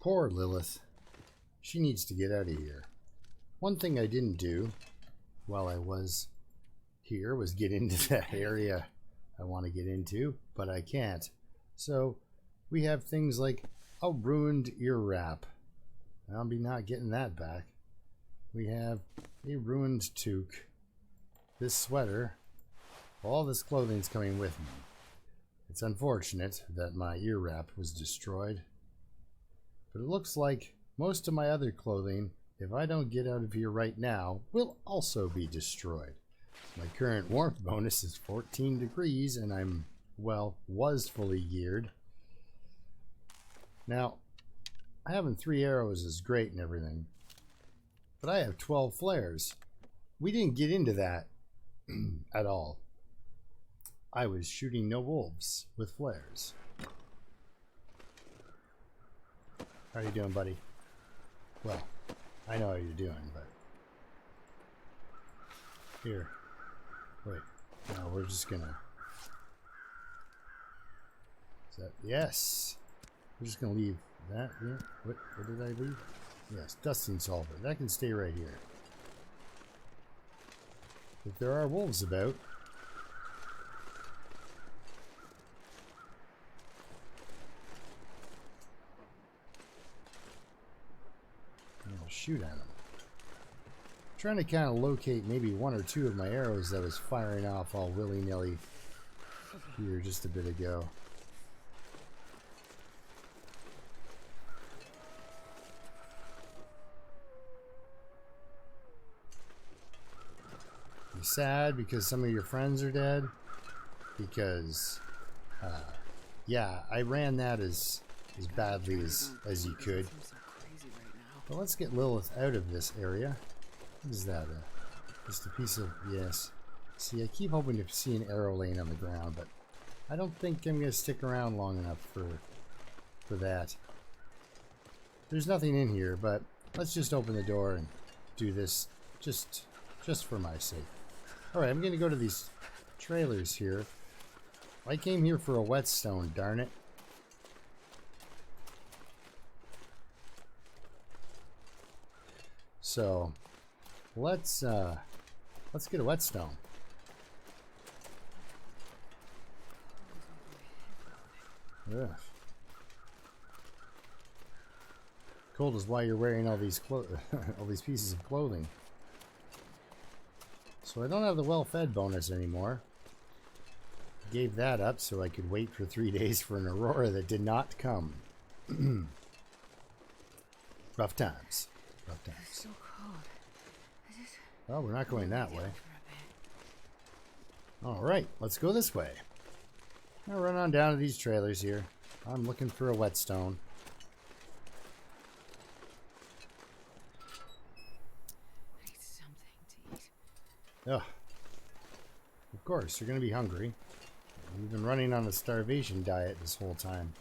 Poor Lilith. She needs to get out of here. One thing I didn't do while I was here was get into that area I want to get into, but I can't. So we have things like a ruined ear wrap. I'll be not getting that back. We have a ruined toque. This sweater. All this clothing's coming with me. It's unfortunate that my ear wrap was destroyed. But it looks like most of my other clothing, if I don't get out of here right now, will also be destroyed. My current warmth bonus is 14 degrees and I'm, well, was fully geared. Now, having 3 arrows is great and everything, but I have 12 flares. We didn't get into that at all. I was shooting no wolves with flares. How are you doing, buddy? Well, I know how you're doing, but... Here. Wait. No, we're just gonna... Is that... Yes! We're just gonna leave that. Yeah. What did I leave? Yes, dusting solvent. That can stay right here. If there are wolves about... I'll shoot at them. I'm trying to kind of locate maybe 1 or 2 of my arrows that was firing off all willy-nilly here just a bit ago. You're sad because some of your friends are dead? Because, yeah, I ran that as badly as you could. But let's get Lilith out of this area. What is that? Just a piece of... Yes. See, I keep hoping to see an arrow laying on the ground, but I don't think I'm going to stick around long enough for that. There's nothing in here, but let's just open the door and do this just for my sake. Alright, I'm going to go to these trailers here. I came here for a whetstone, darn it. So, let's get a whetstone. Ugh. Cold is why you're wearing all these all these pieces of clothing. So I don't have the well-fed bonus anymore. Gave that up so I could wait for 3 days for an aurora that did not come. Rough times. Rough times. So cold. Well, we're not going that way. Alright, let's go this way. I'll run on down to these trailers here. I'm looking for a whetstone. I need something to eat. Ugh. Of course, you're going to be hungry. You've been running on a starvation diet this whole time.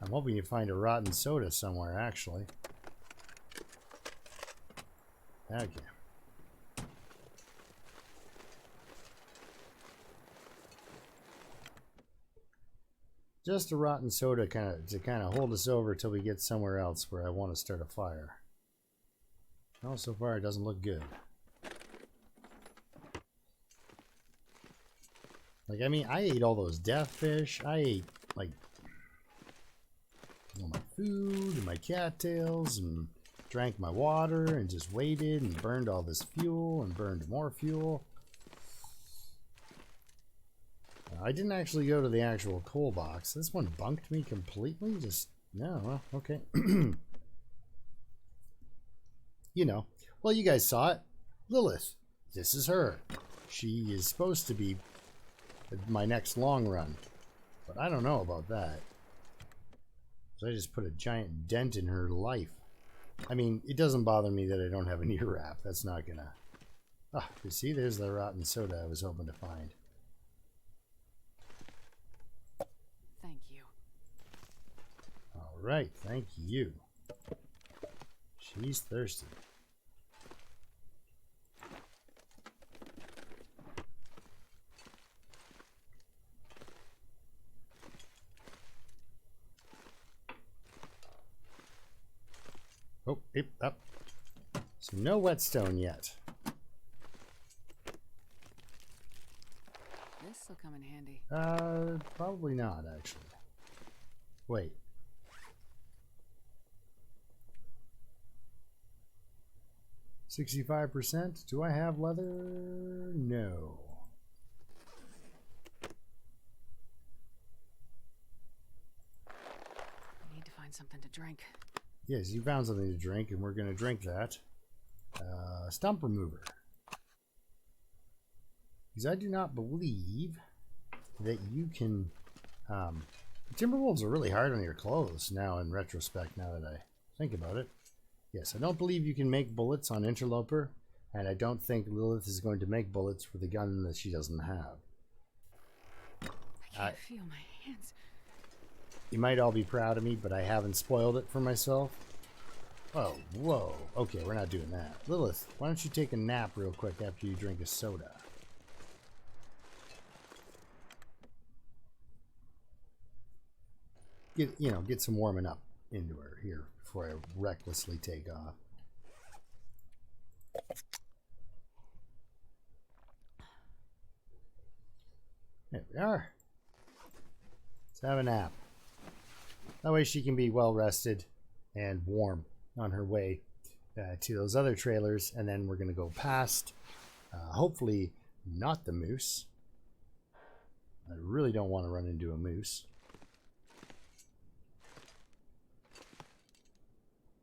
I'm hoping you find a rotten soda somewhere, actually. Okay. Just a rotten soda to kind of hold us over till we get somewhere else where I want to start a fire. Well, so far it doesn't look good. Like, I mean, I ate all those death fish. I ate, like, all my food and my cattails and drank my water and just waited and burned all this fuel and burned more fuel. I didn't actually go to the actual coal box. This one bunked me completely. Just, no, well, okay. You know. Well, you guys saw it. Lilith. This is her. She is supposed to be my next long run. But I don't know about that. So I just put a giant dent in her life. I mean, it doesn't bother me that I don't have an ear wrap. That's not gonna... Ah, you see, there's the rotten soda I was hoping to find. Thank you. All right, thank you. She's thirsty. Oh, up. So no whetstone yet. This will come in handy. Probably not, actually. Wait. $65%? Do I have leather? No. I need to find something to drink. Yes, you found something to drink, and we're going to drink that. Stump remover. Because I do not believe that you can... Timberwolves are really hard on your clothes now in retrospect, now that I think about it. Yes, I don't believe you can make bullets on Interloper, and I don't think Lilith is going to make bullets for the gun that she doesn't have. I can't feel my hands. You might all be proud of me, but I haven't spoiled it for myself. Oh, whoa. Okay, we're not doing that. Lilith, why don't you take a nap real quick after you drink a soda? Get some warming up into her here before I recklessly take off. There we are. Let's have a nap. That way she can be well rested and warm on her way to those other trailers, and then we're going to go past, hopefully not the moose. I really don't want to run into a moose.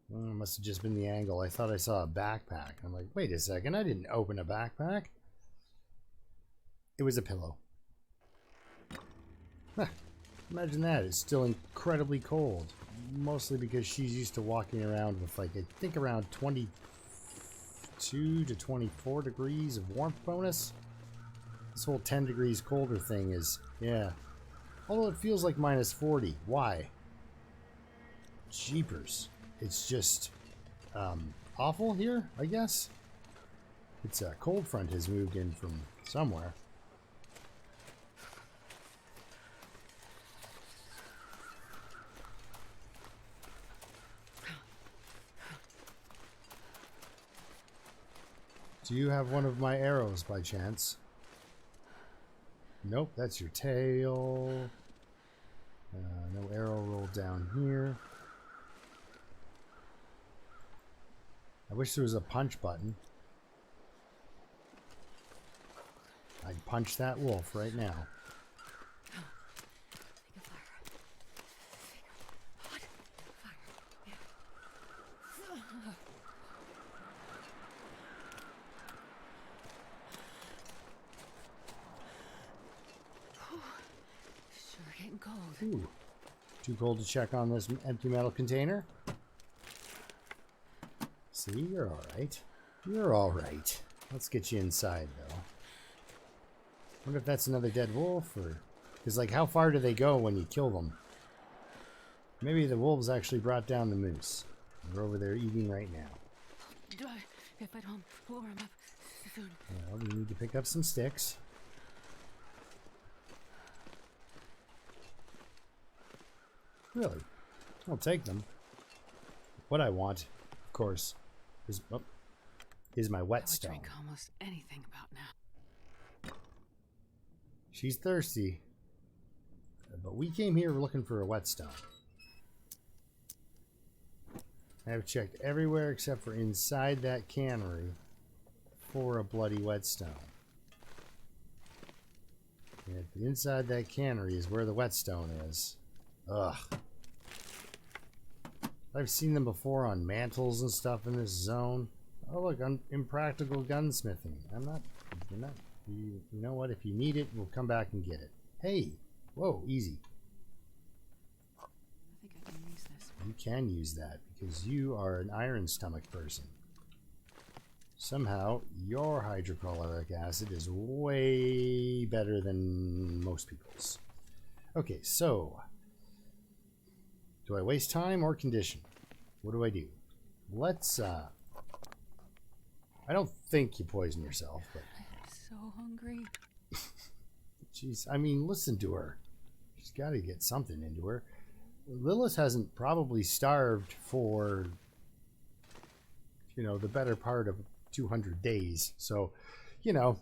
Well, it must have just been the angle. I thought I saw a backpack. I'm like, wait a second, I didn't open a backpack. It was a pillow. Huh. Imagine that. It's still incredibly cold. Mostly because she's used to walking around with, like, I think around 22 to 24 degrees of warmth bonus. This whole 10 degrees colder thing is, yeah. Although it feels like minus 40. Why? Jeepers. It's just awful here, I guess. It's a cold front has moved in from somewhere. Do you have one of my arrows by chance? Nope, that's your tail. No arrow rolled down here. I wish there was a punch button. I'd punch that wolf right now. Sure getting cold. Ooh. Too cold to check on this empty metal container? See, you're alright. You're alright. Let's get you inside, though. Wonder if that's another dead wolf, or... Because, like, how far do they go when you kill them? Maybe the wolves actually brought down the moose. They're over there eating right now. If I don't warm up soon. Well, we need to pick up some sticks. Really? I'll take them. What I want, of course, is my whetstone. I would drink almost anything about now. She's thirsty. But we came here looking for a whetstone. I've checked everywhere except for inside that cannery for a bloody whetstone. And inside that cannery is where the whetstone is. Ugh. I've seen them before on mantles and stuff in this zone. Oh look, impractical gunsmithing. You know what? If you need it, we'll come back and get it. Hey! Whoa, easy. I think I can use this. You can use that because you are an iron stomach person. Somehow, your hydrochloric acid is way better than most people's. Okay, so... do I waste time or condition? What do I do? Let's, I don't think you poison yourself, but... I'm so hungry. Jeez, I mean, listen to her. She's got to get something into her. Lilith hasn't probably starved for you know, the better part of 200 days. So, you know,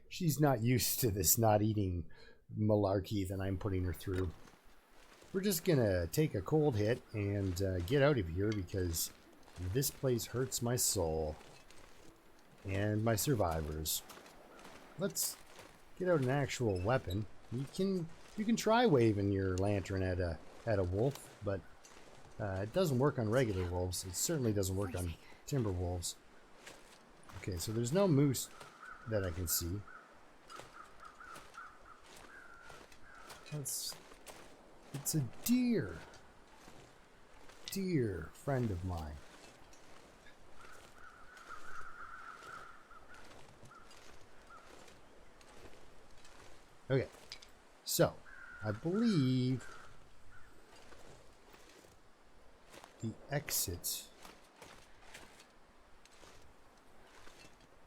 she's not used to this not eating malarkey that I'm putting her through. We're just gonna take a cold hit and get out of here because this place hurts my soul and my survivors. Let's get out an actual weapon. You can try waving your lantern at a wolf, but it doesn't work on regular wolves. It certainly doesn't work on timber wolves. Okay, so there's no moose that I can see. It's a deer. Dear friend of mine. Okay, so I believe the exit.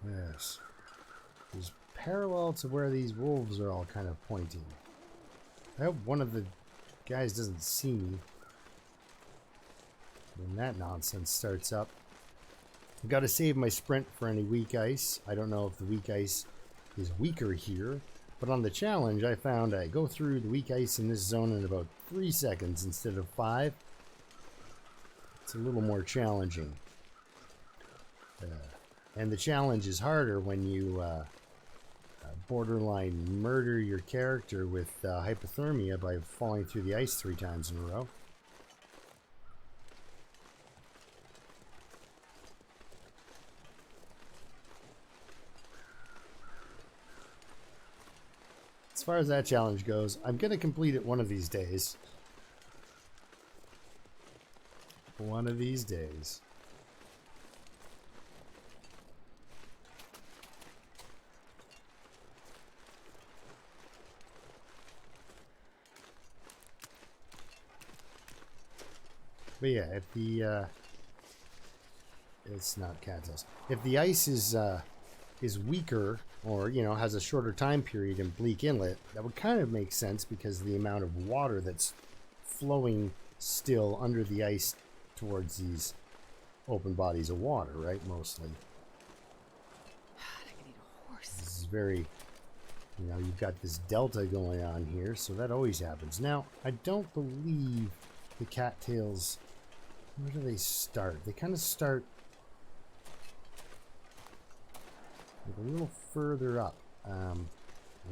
Yes, is parallel to where these wolves are all kind of pointing. I hope one of the guys doesn't see me when that nonsense starts up. I've got to save my sprint for any weak ice. I don't know if the weak ice is weaker here, but on the challenge I found I go through the weak ice in this zone in about 3 seconds instead of 5. It's a little more challenging. And the challenge is harder when you borderline murder your character with hypothermia by falling through the ice 3 times in a row. As far as that challenge goes, I'm going to complete it one of these days. One of these days. But yeah, if the it's not cattails. If the ice is weaker, or you know, has a shorter time period in Bleak Inlet, that would kind of make sense because of the amount of water that's flowing still under the ice towards these open bodies of water, right? Mostly. I could eat a horse. This is very, you know, you've got this delta going on here, so that always happens. Now, I don't believe the cattails. Where do they start? They kind of start like a little further up, and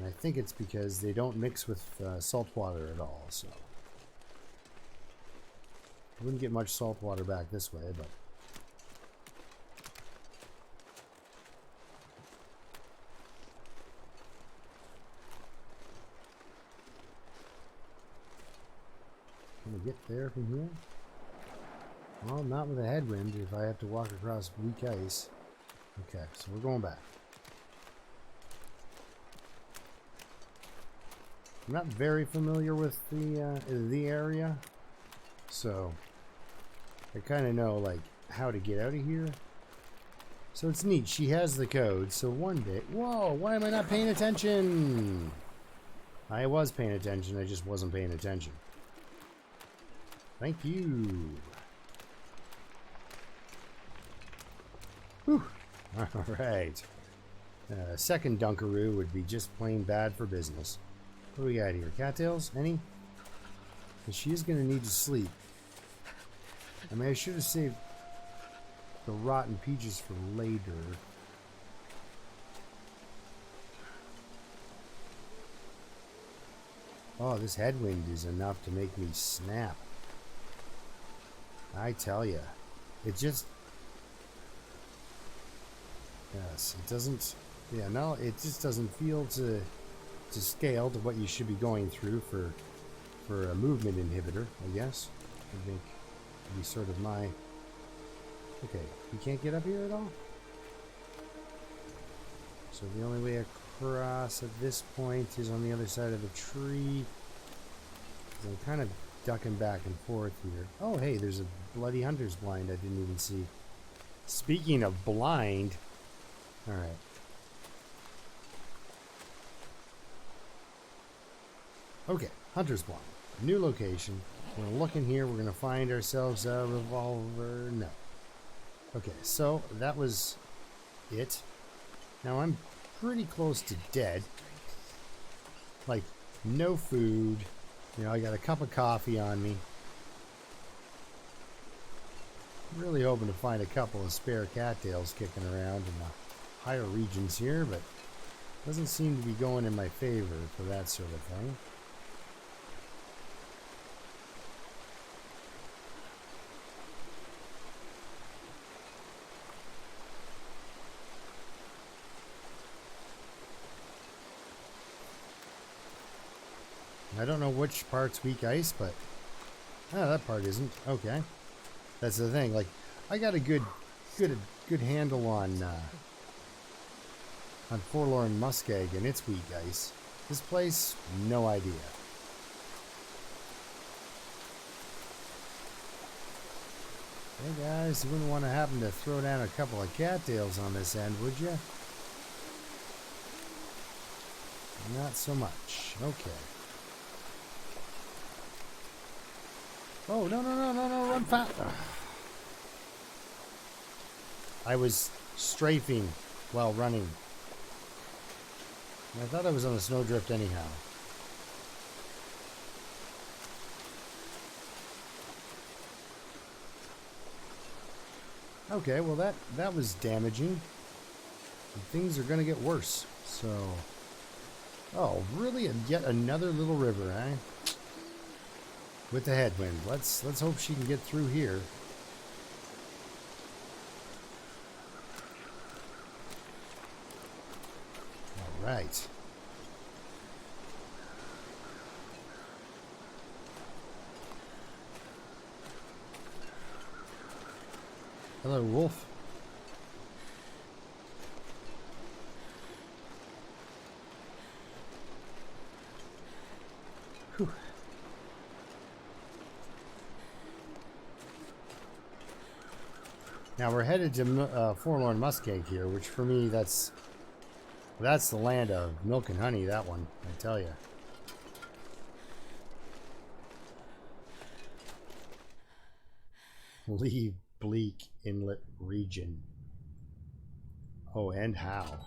I think it's because they don't mix with salt water at all. So I wouldn't get much salt water back this way, but can we get there from here? Well, not with a headwind if I have to walk across weak ice. Okay, so we're going back. I'm not very familiar with the area, so I kind of know like how to get out of here. So it's neat. She has the code. So one day, whoa! Why am I not paying attention? I was paying attention. I just wasn't paying attention. Thank you. Whew. All right. Second Dunkaroo would be just plain bad for business. What do we got here? Cattails? Any? Because she is going to need to sleep. I mean, I should have saved the rotten peaches for later. Oh, this headwind is enough to make me snap. I tell ya. It just... Yes, it doesn't... Yeah, no, it just doesn't feel to scale to what you should be going through for a movement inhibitor, I guess. I think would be sort of my... Okay, you can't get up here at all? So the only way across at this point is on the other side of the tree. I'm kind of ducking back and forth here. Oh, hey, there's a bloody hunter's blind I didn't even see. Speaking of blind... Alright. Okay, hunter's blind. New location. We're going to look in here. We're going to find ourselves a revolver. No. Okay, so that was it. Now I'm pretty close to dead. Like, no food. You know, I got a cup of coffee on me. Really hoping to find a couple of spare cattails kicking around in the higher regions here, but doesn't seem to be going in my favor for that sort of thing. I don't know which part's weak ice, but that part isn't. Okay. That's the thing. Like, I got a good handle on forlorn muskeg and its weak ice. This place, no idea. Hey guys, you wouldn't want to happen to throw down a couple of cattails on this end, would you? Not so much. Okay. Oh, no, run fast. I was strafing while running. I thought I was on a snowdrift anyhow. Okay, well that was damaging. And things are gonna get worse. So, oh, really? Yet another little river, eh? With the headwind. Let's hope she can get through here. All right. Hello, wolf. Whew. Now we're headed to Forlorn Muskeg here, which for me that's the land of milk and honey. That one, I tell you. Leave Bleak Inlet region. Oh, and how?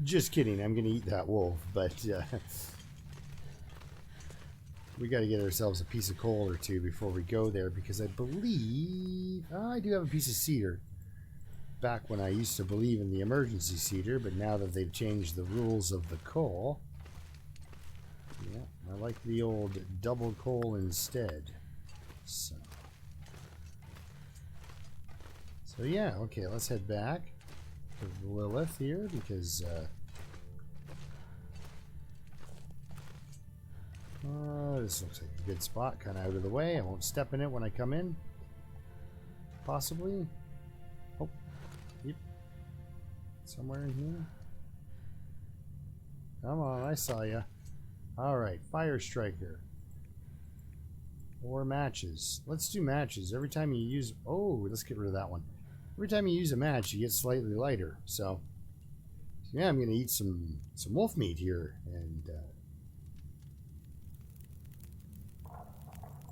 Just kidding. I'm gonna eat that wolf, but. We got to get ourselves a piece of coal or two before we go there, because I believe I do have a piece of cedar. Back when I used to believe in the emergency cedar, but now that they've changed the rules of the coal, yeah, I like the old double coal instead. So yeah, okay, let's head back to Lilith here, because this looks like a good spot, kind of out of the way. I won't step in it when I come in. Possibly. Oh, yep. Somewhere in here. Come on, I saw ya. Alright, fire striker. Or matches. Let's do matches. Every time you use... Oh, let's get rid of that one. Every time you use a match, you get slightly lighter. So yeah, I'm going to eat some wolf meat here. And...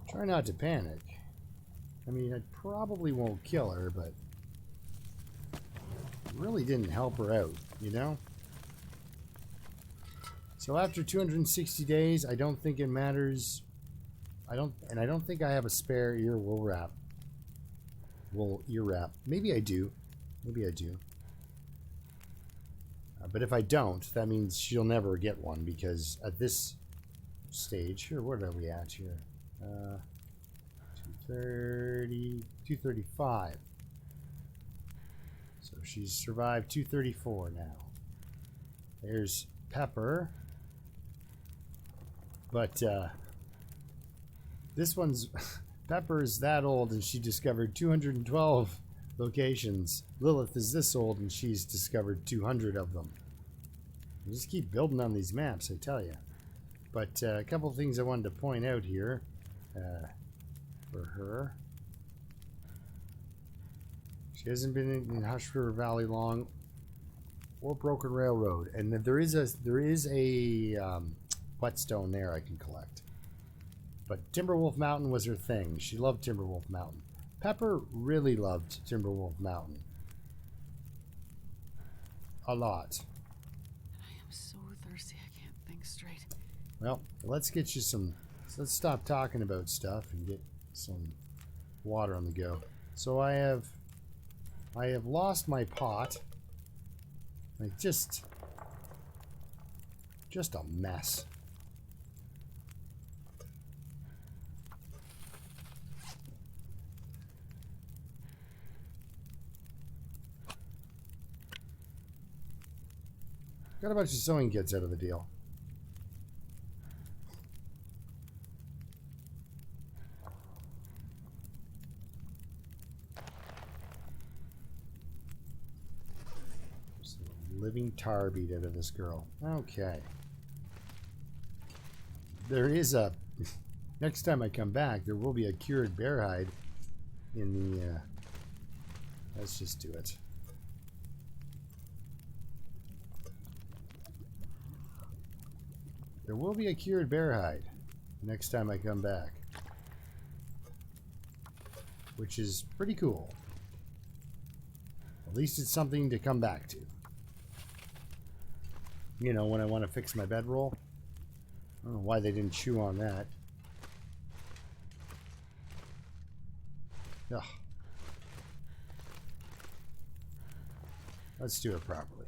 try not to panic. I mean, I probably won't kill her, but it really didn't help her out, you know? So after 260 days, I don't think it matters. I don't think I have a spare ear wool wrap. Wool ear wrap. Maybe I do. Maybe I do. But if I don't, that means she'll never get one, because at this stage, here, what are we at here? 230, 235. So she's survived 234 now. There's Pepper. But this one's Pepper's that old and she discovered 212 locations. Lilith is this old and she's discovered 200 of them. You just keep building on these maps, I tell you. But a couple of things I wanted to point out here. For her, she hasn't been in Hush River Valley long, or Broken Railroad, and there is a whetstone there I can collect. But Timberwolf Mountain was her thing. She loved Timberwolf Mountain. Pepper really loved Timberwolf Mountain. A lot. I am so thirsty I can't think straight. Well, let's get you some... Let's stop talking about stuff and get some water on the go. So I have lost my pot. Like just a mess. Got a bunch of sewing kits out of the deal. Living tar bead out of this girl. Okay. There is a... Next time I come back, there will be a cured bear hide in the... let's just do it. There will be a cured bear hide next time I come back. Which is pretty cool. At least it's something to come back to. You know, when I want to fix my bedroll. I don't know why they didn't chew on that. Ugh. Let's do it properly.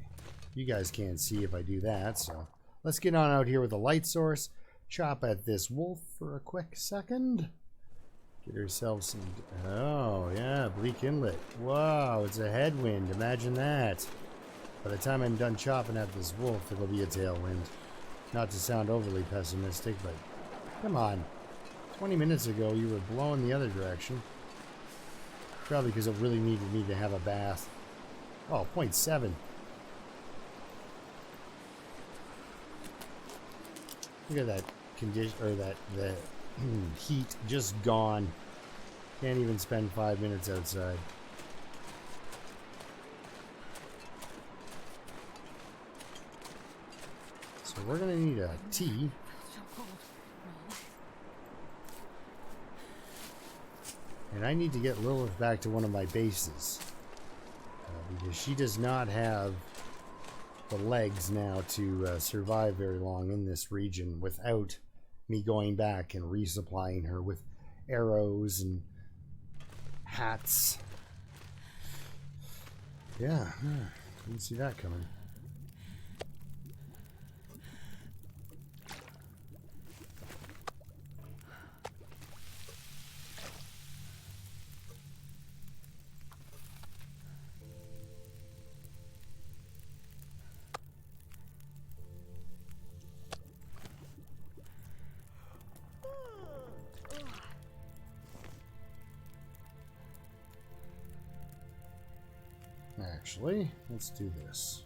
You guys can't see if I do that, so let's get on out here with a light source. Chop at this wolf for a quick second. Get ourselves some... Oh, yeah, Bleak Inlet. Wow, it's a headwind. Imagine that. By the time I'm done chopping at this wolf, it'll be a tailwind. Not to sound overly pessimistic, but come on. 20 minutes ago, you were blowing the other direction. Probably because it really needed me to have a bath. Oh, 0.7. Look at that condition, or that heat just gone. Can't even spend 5 minutes outside. So we're gonna need a tea. And I need to get Lilith back to one of my bases. Because she does not have the legs now to survive very long in this region without me going back and resupplying her with arrows and hats. Yeah, didn't see that coming. Actually, let's do this.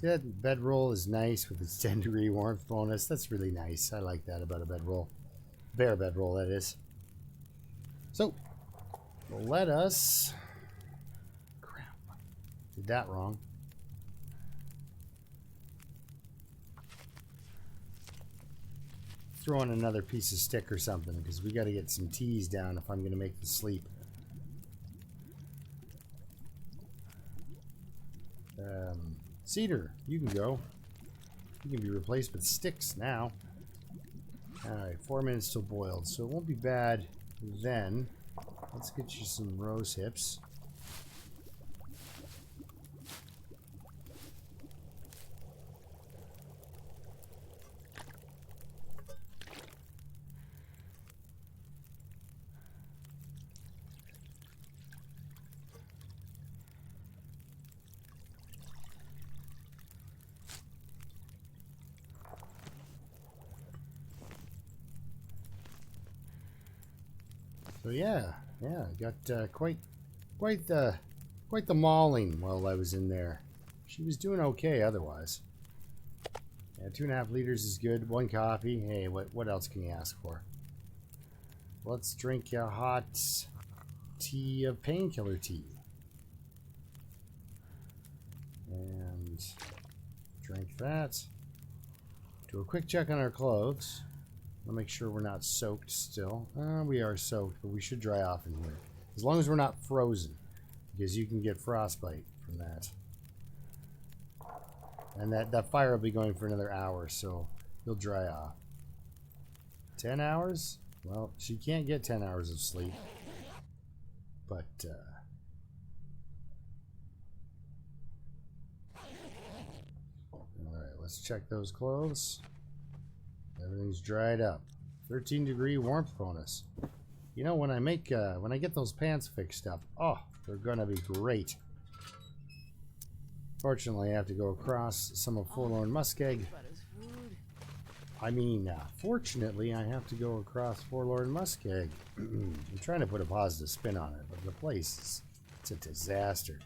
That bedroll is nice with its 10-degree warmth bonus. That's really nice. I like that about a bedroll. Bear bedroll, that is. So, let us... Did that wrong. Throw in another piece of stick or something because we got to get some teas down if I'm going to make the sleep. Cedar, you can go. You can be replaced with sticks now. Alright, 4 minutes till boiled, so it won't be bad then. Let's get you some rose hips. So yeah, got quite the mauling while I was in there. She was doing okay otherwise. Yeah, 2.5 liters is good. 1 coffee. Hey, what else can you ask for? Let's drink a hot tea of painkiller tea. And drink that. Do a quick check on our clothes. I'll make sure we're not soaked still. We are soaked, but we should dry off in here. As long as we're not frozen. Because you can get frostbite from that. And that fire will be going for another hour, so you'll dry off. 10 hours? Well, she can't get 10 hours of sleep. But, alright, let's check those clothes. Everything's dried up. 13-degree warmth bonus. You know, when I get those pants fixed up, oh, they're gonna be great. Fortunately, I have to go across some of Forlorn Muskeg. I mean, fortunately, I have to go across Forlorn Muskeg. I'm trying to put a positive spin on it, but the place, it's a disaster.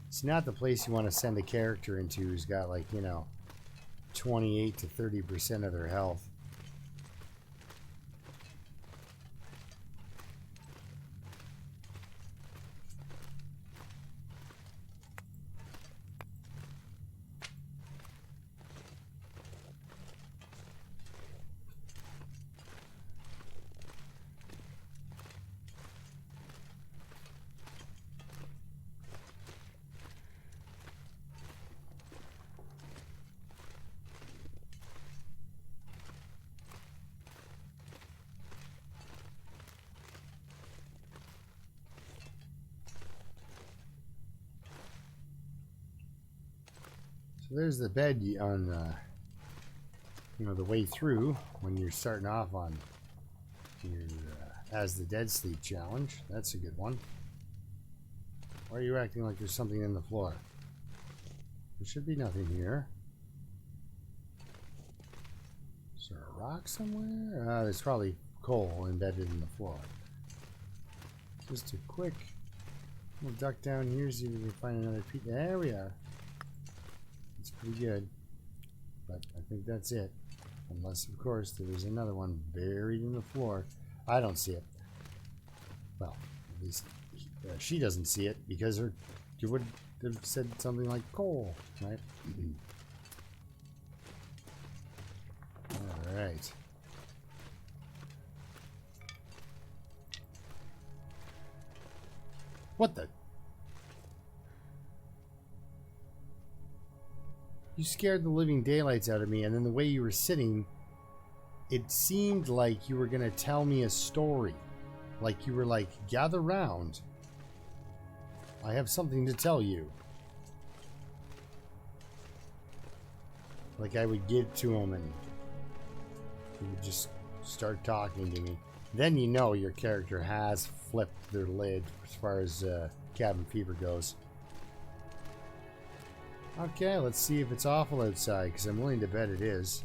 It's not the place you want to send a character into who's got, like, you know, 28 to 30% of their health. There's the bed on, you know, the way through when you're starting off on your As the Dead Sleep challenge. That's a good one. Why are you acting like there's something in the floor? There should be nothing here. Is there a rock somewhere? There's probably coal embedded in the floor. Just a quick little duck down here, see if we can find another piece. There we are. It's pretty good, but I think that's it. Unless, of course, there is another one buried in the floor. I don't see it. Well, at least she doesn't see it because you would have said something like coal, right? All right. What the? You scared the living daylights out of me, and then the way you were sitting, it seemed like you were going to tell me a story. Like you were like, gather round. I have something to tell you. Like I would get to him and he would just start talking to me. Then you know your character has flipped their lid as far as cabin fever goes. Okay, let's see if it's awful outside, because I'm willing to bet it is.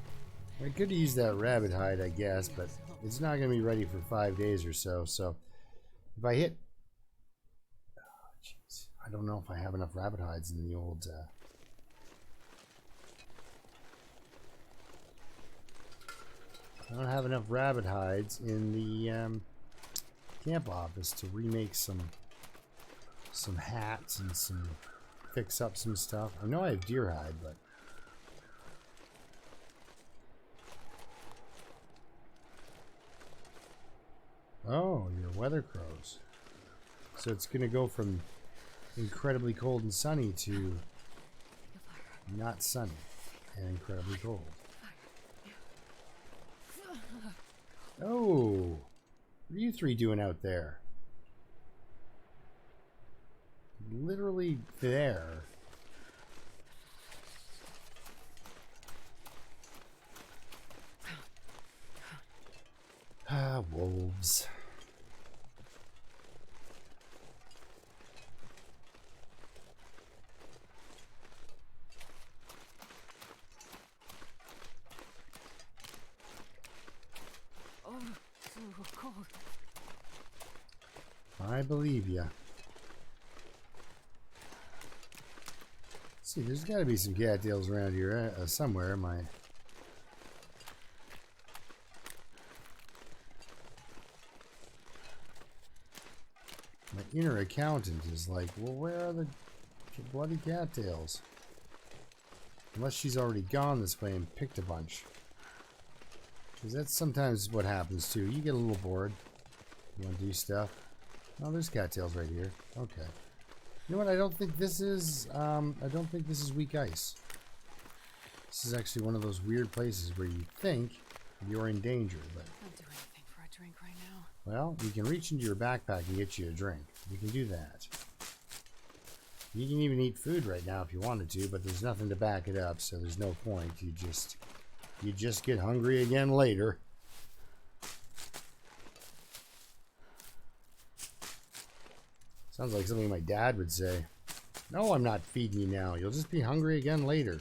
I could use that rabbit hide, I guess, but it's not going to be ready for 5 days or so. So if I hit... Oh, jeez. I don't know if I have enough rabbit hides in the old... I don't have enough rabbit hides in the camp office to remake some hats and some... fix up some stuff. I know I have deer hide, but oh, you're weather crows. So it's gonna go from incredibly cold and sunny to not sunny and incredibly cold. Oh, what are you three doing out there? Literally there. Ah, wolves. Oh, so cold. I believe ya. See, there's got to be some cattails around here somewhere. inner accountant is like, well, where are the bloody cattails? Unless she's already gone this way and picked a bunch. Because that's sometimes what happens too. You get a little bored. You want to do stuff. Oh, there's cattails right here. Okay. You know what? I don't think this is weak ice. This is actually one of those weird places where you think you're in danger, but I'll do anything for a drink right now. well, you can reach into your backpack and get you a drink. You can do that. You can even eat food right now if you wanted to, but there's nothing to back it up, so there's no point. You just get hungry again later. Sounds like something my dad would say. No, I'm not feeding you now. You'll just be hungry again later.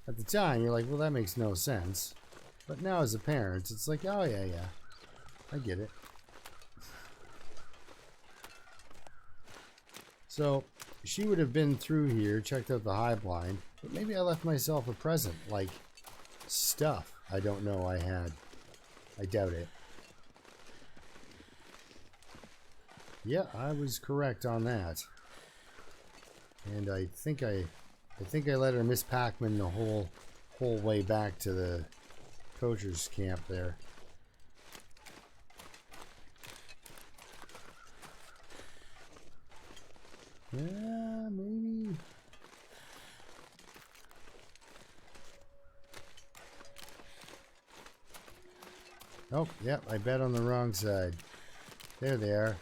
At the time, you're like, well, that makes no sense. But now as a parent, it's like, oh, yeah, I get it. So, she would have been through here, checked out the high blind, but maybe I left myself a present, like stuff I don't know I had. I doubt it. Yeah, I was correct on that. And I think I let her miss Pac-Man the whole way back to the poacher's camp there. Yeah, maybe. Oh, yep, I bet on the wrong side. There they are.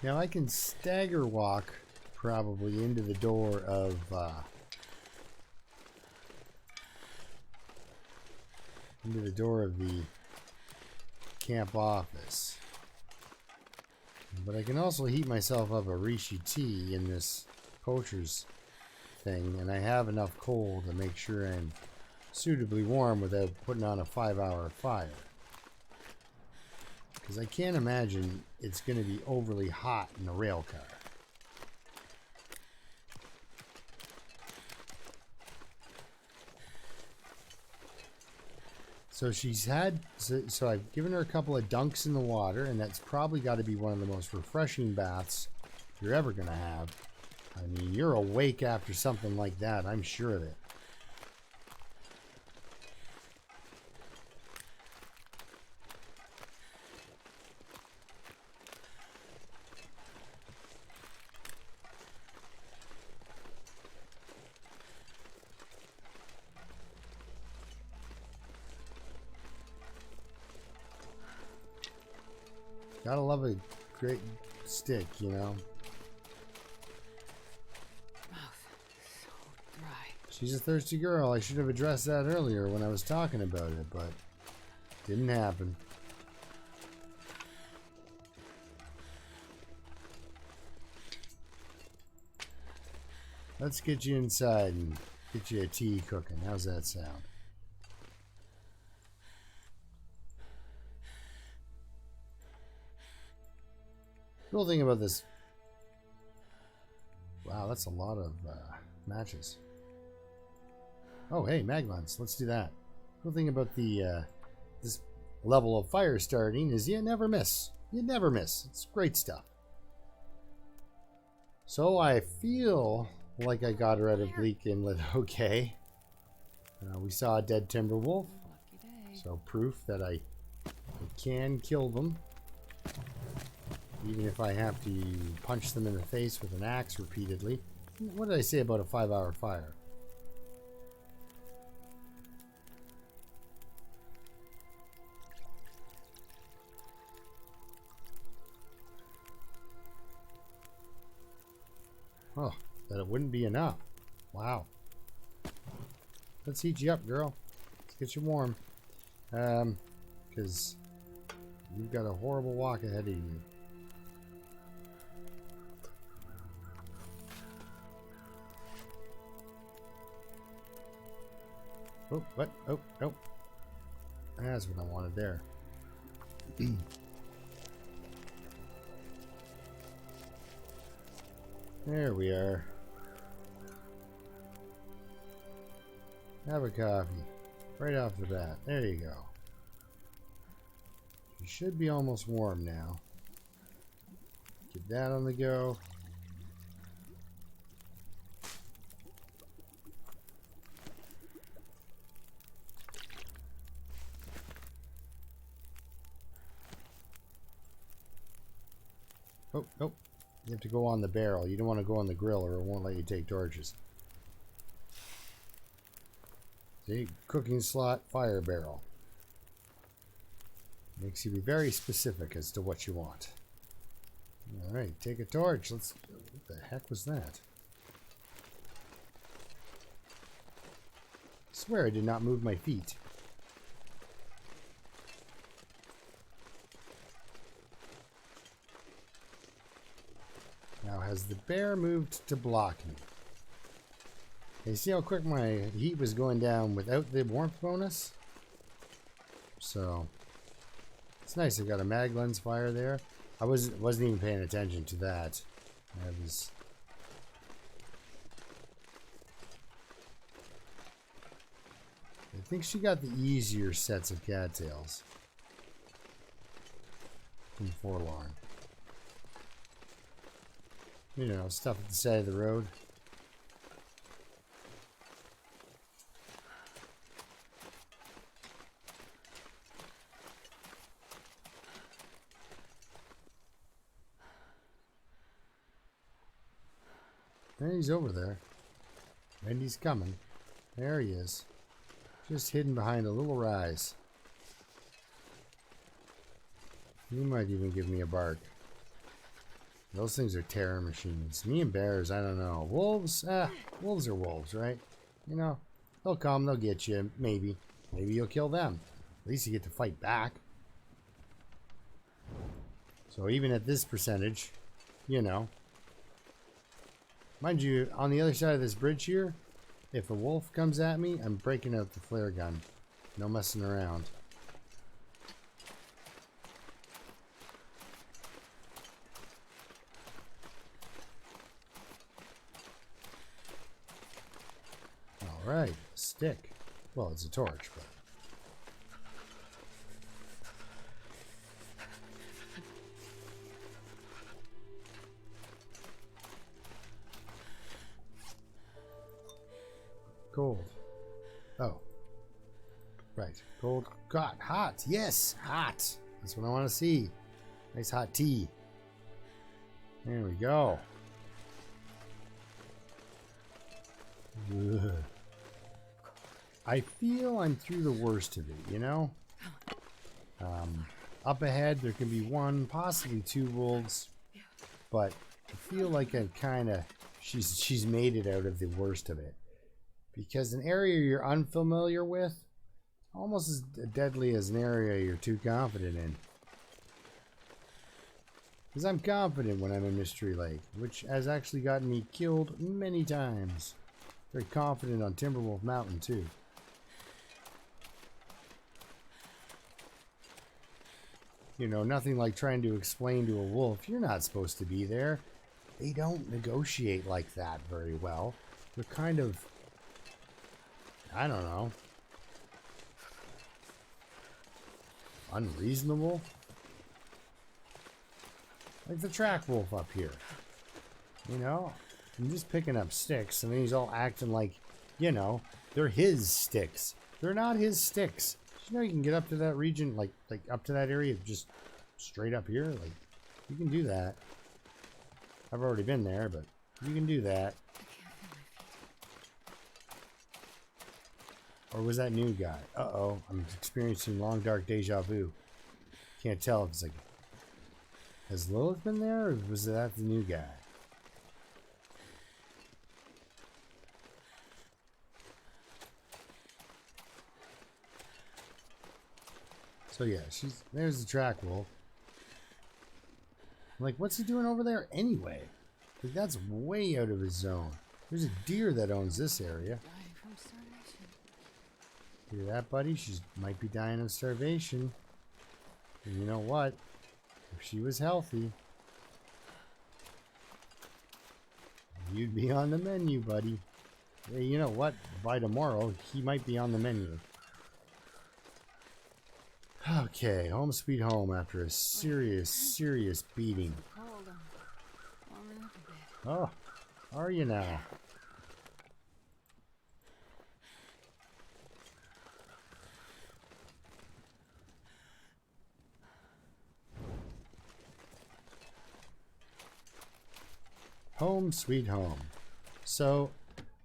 Now I can stagger walk probably into the door of the camp office. But I can also heat myself up a Rishi tea in this poacher's thing, and I have enough coal to make sure I'm suitably warm without putting on a 5-hour fire. Because I can't imagine it's going to be overly hot in a rail car. So so I've given her a couple of dunks in the water, and that's probably got to be one of the most refreshing baths you're ever going to have. I mean, you're awake after something like that, I'm sure of it. Gotta love a great stick, you know. Mouth so dry. She's a thirsty girl. I should have addressed that earlier when I was talking about it, but didn't happen. Let's get you inside and get you a tea cooking. How's that sound? Cool thing about this. Wow, that's a lot of matches. Oh, hey, Maglans, let's do that. Cool thing about the this level of fire starting is you never miss. You never miss. It's great stuff. So I feel like I got her out of Bleak Inlet okay. We saw a dead timber wolf, so proof that I can kill them. Even if I have to punch them in the face with an axe repeatedly. What did I say about a 5-hour fire? Oh, that it wouldn't be enough. Wow. Let's heat you up, girl. Let's get you warm. Because you've got a horrible walk ahead of you. Oh, what? Oh, nope. That's what I wanted there. There we are. Have a coffee. Right off the bat. There you go. You should be almost warm now. Get that on the go. Oh, nope. You have to go on the barrel. You don't want to go on the grill or it won't let you take torches. See? Cooking slot, fire barrel. Makes you be very specific as to what you want. Alright, take a torch. Let's... What the heck was that? I swear I did not move my feet. Now, has the bear moved to block me? You see how quick my heat was going down without the warmth bonus? So, it's nice. I got a mag lens fire there. I wasn't even paying attention to that. I think she got the easier sets of cattails from Forlorn. You know, stuff at the side of the road. And he's over there. And he's coming. There he is. Just hidden behind a little rise. He might even give me a bark. Those things are terror machines. Me and bears, I don't know. Wolves? Wolves are wolves, right? You know, they'll come, they'll get you. Maybe. Maybe you'll kill them. At least you get to fight back. So even at this percentage, you know. Mind you, on the other side of this bridge here, if a wolf comes at me, I'm breaking out the flare gun. No messing around. Alright, stick. Well, it's a torch, but... Gold. Oh. Right. Gold. God, hot. Yes, hot. That's what I want to see. Nice hot tea. There we go. Ugh. I feel I'm through the worst of it, you know? Up ahead, there can be one, possibly two wolves. But I feel like I've kind of... She's made it out of the worst of it. Because an area you're unfamiliar with, almost as deadly as an area you're too confident in. Because I'm confident when I'm in Mystery Lake, which has actually gotten me killed many times. Very confident on Timberwolf Mountain, too. You know, nothing like trying to explain to a wolf, you're not supposed to be there. They don't negotiate like that very well. They're kind of, I don't know, unreasonable. Like the track wolf up here. You know, I'm just picking up sticks and then he's all acting like, you know, they're his sticks. They're not his sticks. You know, you can get up to that region, like up to that area, just straight up here. Like, you can do that. I've already been there, but you can do that. Or was that new guy? Uh-oh, I'm experiencing long dark deja vu. Can't tell if it's like, has Lilith been there, or was that the new guy? So yeah, there's the track wolf. Like, what's he doing over there anyway? Like, that's way out of his zone. There's a deer that owns this area. Hear that, buddy? She might be dying of starvation. And you know what? If she was healthy, you'd be on the menu, buddy. Hey, you know what? By tomorrow, he might be on the menu. Okay, home sweet home after a serious beating. Hold on. Warming up a bit. Oh, are you now? Home sweet home. So,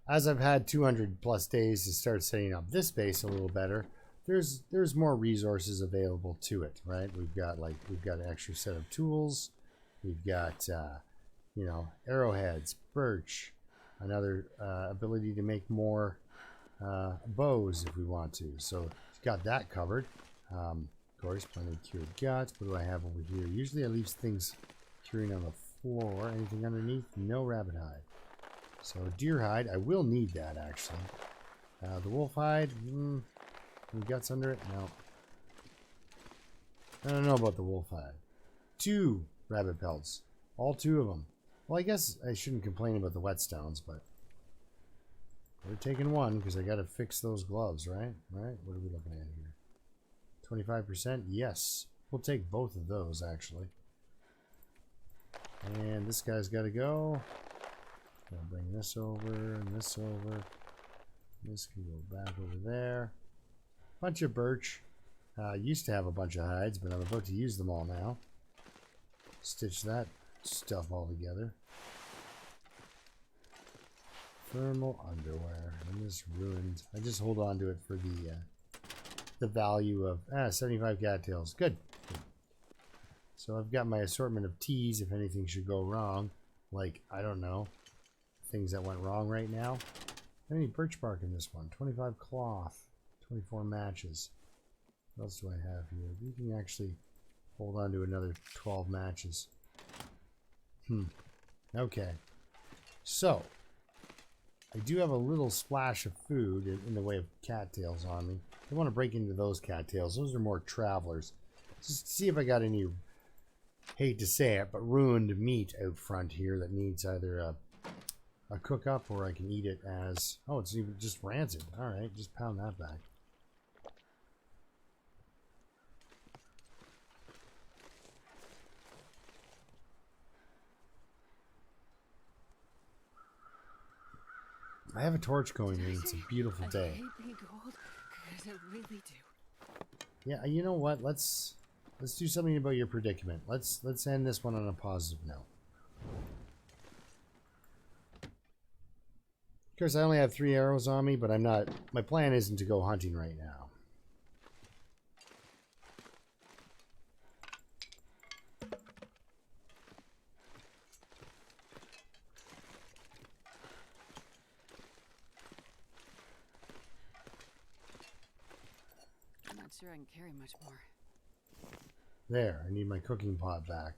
as I've had 200 plus days to start setting up this base a little better, there's more resources available to it, right? We've got an extra set of tools. We've got you know, arrowheads, birch, another ability to make more bows if we want to. So got that covered. Of course, plenty of cured guts. What do I have over here? Usually I leave things curing on the floor. Anything underneath? No rabbit hide. So deer hide, I will need that actually. The wolf hide, any guts under it? No. I don't know about the wolf hide. 2 rabbit pelts. All 2 of them. Well, I guess I shouldn't complain about the whetstones, but we're taking 1 because I got to fix those gloves, right? Right? What are we looking at here? 25%? Yes. We'll take both of those, actually. And this guy's got to go. I'll bring this over and this over. This can go back over there. Bunch of birch. Used to have a bunch of hides, but I'm about to use them all now. Stitch that stuff all together. Thermal underwear. And this ruined. I just hold on to it for the value of 75 cattails. Good. So I've got my assortment of teas if anything should go wrong. Like, I don't know, things that went wrong right now. I need birch bark in this one. 25 cloth. 24 matches. What else do I have here? We can actually hold on to another 12 matches. Okay. So, I do have a little splash of food in the way of cattails on me. I want to break into those cattails. Those are more travelers. Just to see if I got any, hate to say it, but ruined meat out front here that needs either a cook up or I can eat it as... Oh, it's even just rancid. Alright, just pound that back. I have a torch going in. It's a beautiful day. I hate being cold because I really do. Yeah, you know what? Let's do something about your predicament. Let's end this one on a positive note. Of course, I only have 3 arrows on me, but I'm not. My plan isn't to go hunting right now. I'm not sure I can carry much more. There, I need my cooking pot back.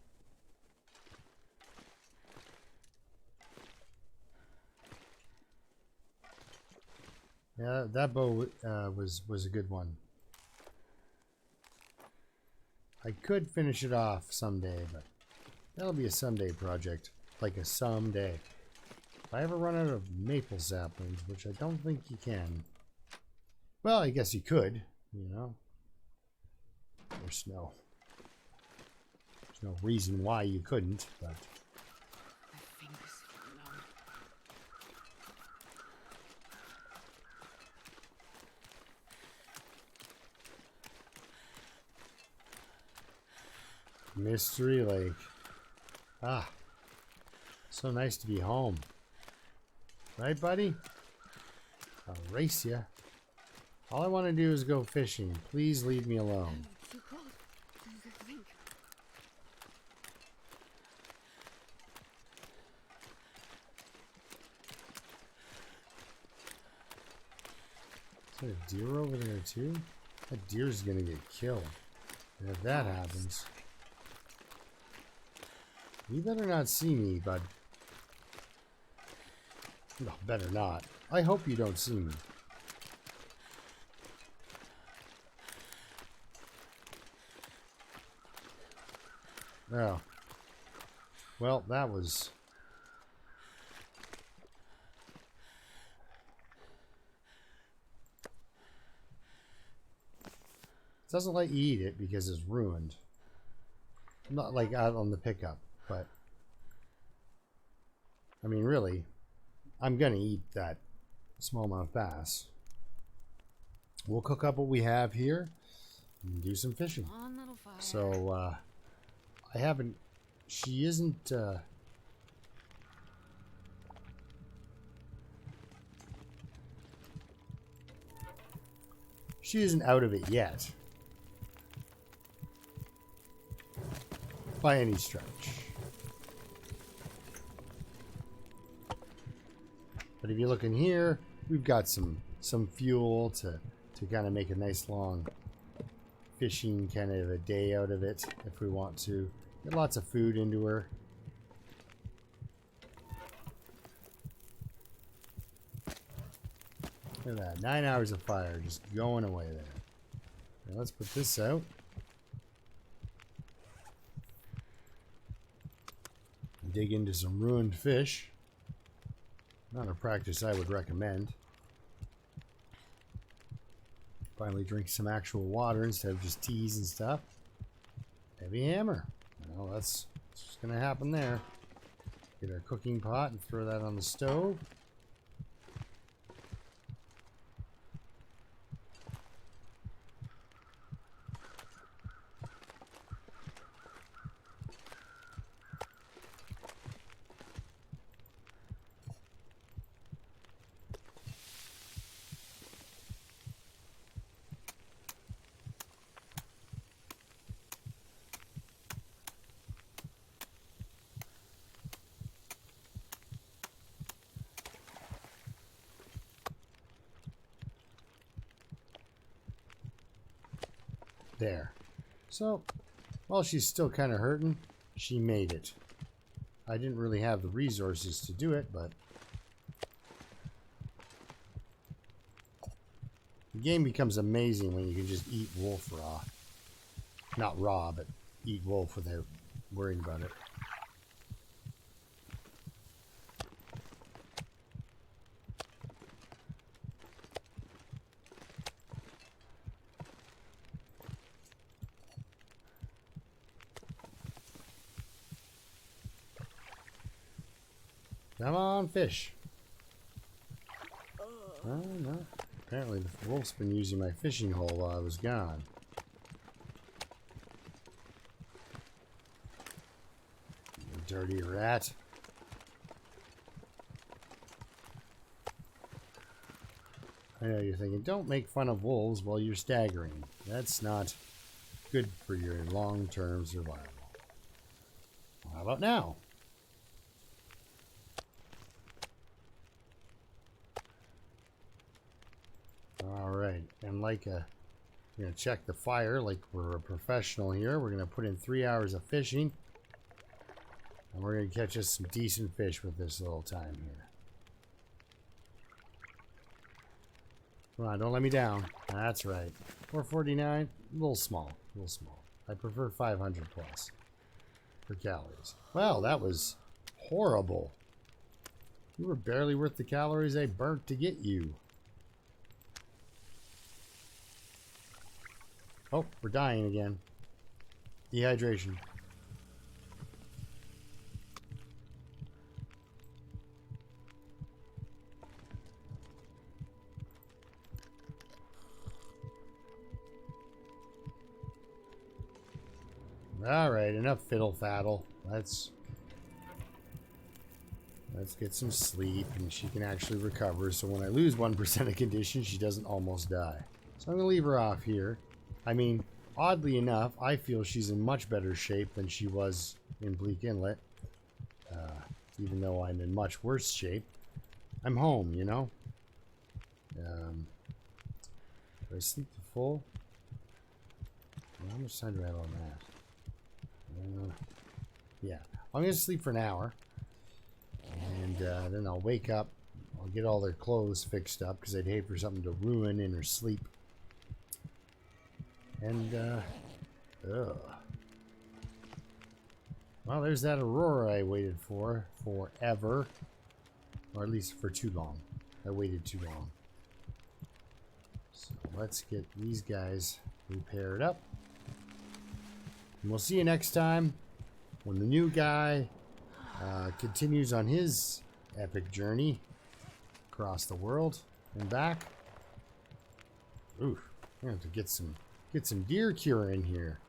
Yeah, that bow was a good one. I could finish it off someday, but that'll be a someday project. Like a someday. If I ever run out of maple saplings, which I don't think you can. Well, I guess you could, you know. There's no reason why you couldn't, but... My fingers feel numb. Mystery Lake. Ah. So nice to be home. Right, buddy? I'll race ya. All I want to do is go fishing. Please leave me alone. Too cold. I think. Is there a deer over there too? That deer's gonna get killed. And if that happens... You better not see me, bud. No, better not. I hope you don't see me. Oh. Well, that was... It doesn't let you eat it because it's ruined. Not like out on the pickup, but... I mean, really, I'm gonna eat that smallmouth bass. We'll cook up what we have here and do some fishing. On, little fire. So, I haven't... She isn't, she isn't out of it yet. By any stretch. But if you look in here, we've got some fuel to kind of make a nice long fishing kind of a day out of it if we want to. Get lots of food into her. Look at that. 9 hours of fire just going away there. Now let's put this out. Dig into some ruined fish. Not a practice I would recommend. Finally drink some actual water instead of just teas and stuff. Heavy hammer. Well, that's what's going to happen there. Get our cooking pot and throw that on the stove. There. So, while she's still kind of hurting, she made it. I didn't really have the resources to do it, but the game becomes amazing when you can just eat wolf raw. Not raw, but eat wolf without worrying about it. Come on, fish. Oh, no. Apparently the wolf's been using my fishing hole while I was gone. You dirty rat. I know you're thinking, don't make fun of wolves while you're staggering. That's not good for your long-term survival. Well, how about now? Alright, and like we're going to check the fire like we're a professional here. We're going to put in 3 hours of fishing. And we're going to catch us some decent fish with this little time here. Come on, don't let me down. That's right. 449, a little small, a little small. I prefer 500 plus for calories. Well, that was horrible. You were barely worth the calories I burnt to get you. Oh, we're dying again. Dehydration. Alright, enough fiddle faddle. Let's get some sleep and she can actually recover. So when I lose 1% of condition, she doesn't almost die. So I'm going to leave her off here. I mean, oddly enough, I feel she's in much better shape than she was in Bleak Inlet. Even though I'm in much worse shape. I'm home, you know? Do I sleep to full? How much time do I have on that? Yeah. I'm going to sleep for an hour. And then I'll wake up. I'll get all their clothes fixed up because I'd hate for something to ruin in her sleep. And, Well, there's that aurora I waited for forever. Or at least for too long. I waited too long. So let's get these guys repaired up. And we'll see you next time when the new guy continues on his epic journey across the world and back. Ooh, I have to get some deer cure in here.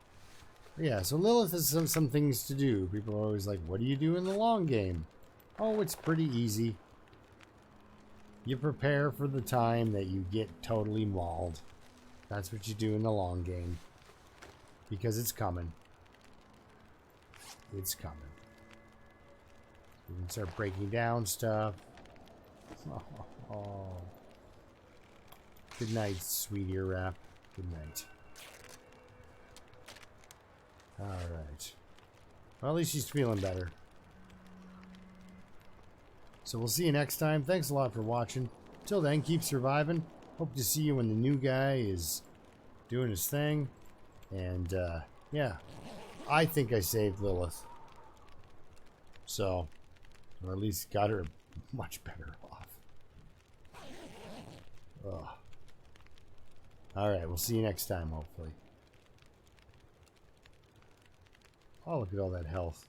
Yeah, so Lilith has some things to do. People are always like, what do you do in the long game? Oh, it's pretty easy. You prepare for the time that you get totally mauled. That's what you do in the long game. Because it's coming. It's coming. We can start breaking down stuff. Oh. Good night, sweet ear wrap. Good night. Alright. Well, at least she's feeling better. So we'll see you next time. Thanks a lot for watching. Till then, keep surviving. Hope to see you when the new guy is doing his thing. And, yeah. I think I saved Lilith. So, or at least got her much better off. Ugh. Alright, we'll see you next time, hopefully. Oh, look at all that health.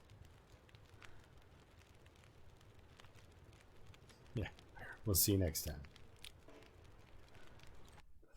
Yeah, we'll see you next time.